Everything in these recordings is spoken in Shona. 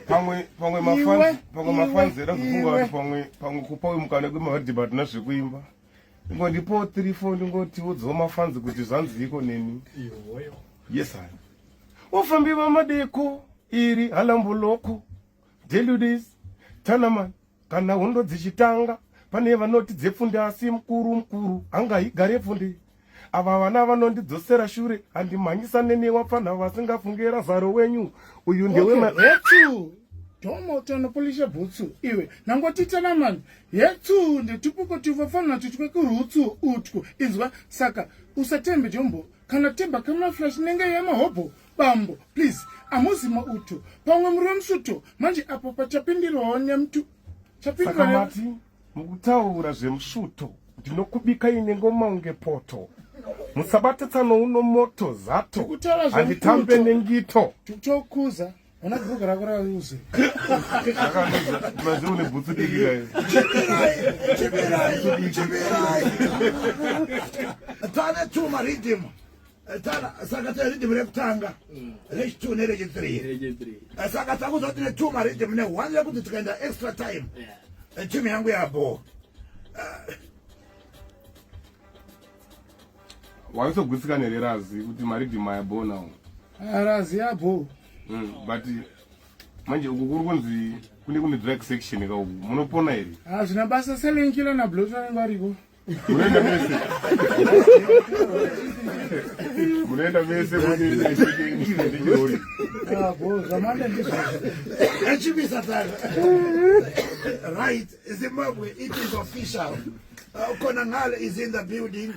pamwe mafanzi erakufunga kuti pamwe kupa uyu mukana kwemahadhiba hatina zvekuimba ingondipo 3-4 ndingotiudzawo mafanzi kuti zvanziko neni yes hai ufambi vamadeko iri halambuloko deludis tanaman kana hundo dzichitanga pane vanoti dzepfundi asi mukuru angaigare pfundi ava vana vanondidzosera shure handimhanyisa nenewa pana vasingafungira zaro wenyu uyu ndewehetsu tomo tonopolisha bhutsu iwe nangotitana mani hetsu ndetipokotivafana titwe kurutsu utku inzwa saka usatembe jombo kana temba kamna flash nenge yemahobho bambo please amuzima utu pamwe muri musuto manje apo pachapindirowo nemtu saka mati mukutaura zvemusuto ndinokubika ine ngoma unge poto musabatetsano uno moto zato handitambe nengito tutokuza ona bhuku rako rauze mazi une bhutsu diki kayo tane tuma rhythm tana saka ta rhythm rekutanga rechi2 nerechi3 saka takuzoti netuma rhythm ne1 yekuti tikaenda extra time timu yangu yabo waisogwisika nererazi kuti maridhimu ayabo nawo razi yabo but manje uku kuri kunzi kune drag section ka uku munopona here zvina basa selenkila na blood vanenge variko munoenda mese kutichirori zvamanda ndizvachibisa right Zimbabwe it is official Konangale is in the building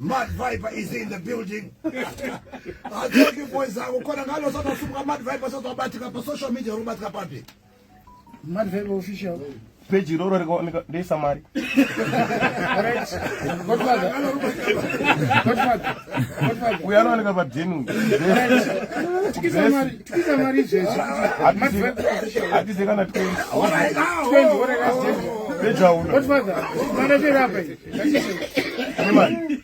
Mad Viper is in the building. Talking boys are Konangale sort of Mad Viper sort of batika pa social media rubatika papi. Mad Viper official. Page roro de samari. Godfather. We are not about denu. Tukisamari jesu. Mad Viper official. Ati zekana 20. Alright now. Godfather. Manager hapa. Nimani.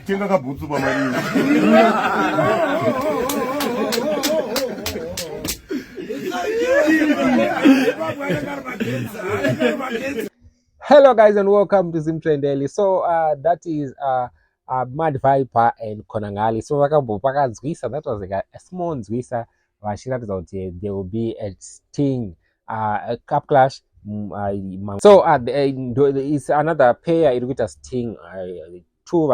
Tenga kabhutsu pamari. Hello guys and welcome to Zimtrend Daily. So that is Mad Viper and Konangale. So vakambopakadzwisa, that was like a small nzwisa vachiratidza kuti there will be a sting a cup clash. So it's another pair iri kuita sting, two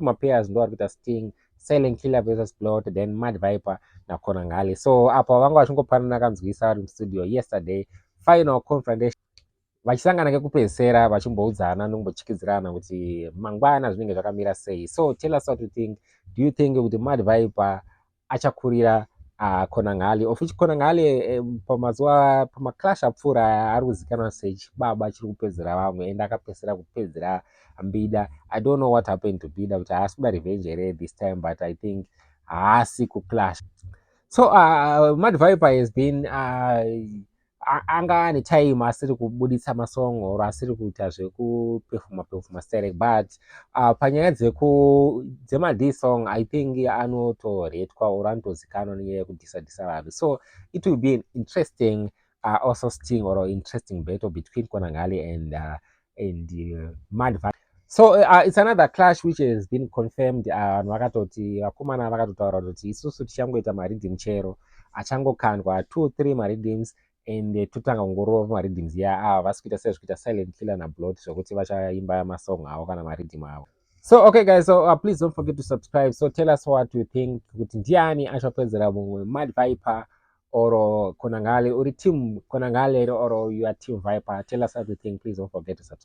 mapairs ndo vari kuita sting, Silent Killer versus Blood, then Mad Viper na Konangale. So apo vanga vachingopanana kanzwisa vari mustudio yesterday, final confrontation vachisangana kekupedzisira vachimboudzana nokumbochikidzirana kuti mangwana zvinenge zvakamira sei. So tell us what you think. Do you think kuti Mad Viper achakurira Konangale, of which Konangale pamaclash apfuura ari kuzikanwa sechibaba chiri kupedzera vamwe ende akapedzera kupedzera Mbida. I don't know what happened to Mbida, but haasi kuda revenge here this time, but I think haasi kuclash. So Mad Viper has been anga ane time asiri kubuditsa masong or asiri kuita zvekupefuma sterek, but panyaya dzema song I think anotoretwa or anotozikanwa nenyaya yekudhisadhisa vanhu. So it will be an interesting also sting or interesting battle between Konangale and Mad Viper. So it's another clash which has been confirmed. Vanhu vakatoti vakomana vakatotaura kuti isusu tichangoita maridhimu chero, achangokandwa 2-3 maridhims and totanga kungorova maridhims vasi kuita sezvikuita Silent Killer na Blood zvokuti vachaimba masong avo kana maridhimu avo. So okay guys, so please don't forget to subscribe. So tell us what you think, kuti ndiani achapedzera mumwe, Mad Viper or Konangale, uri team Konangale or you are team Viper. Tell us what you think. Please don't forget to subscribe.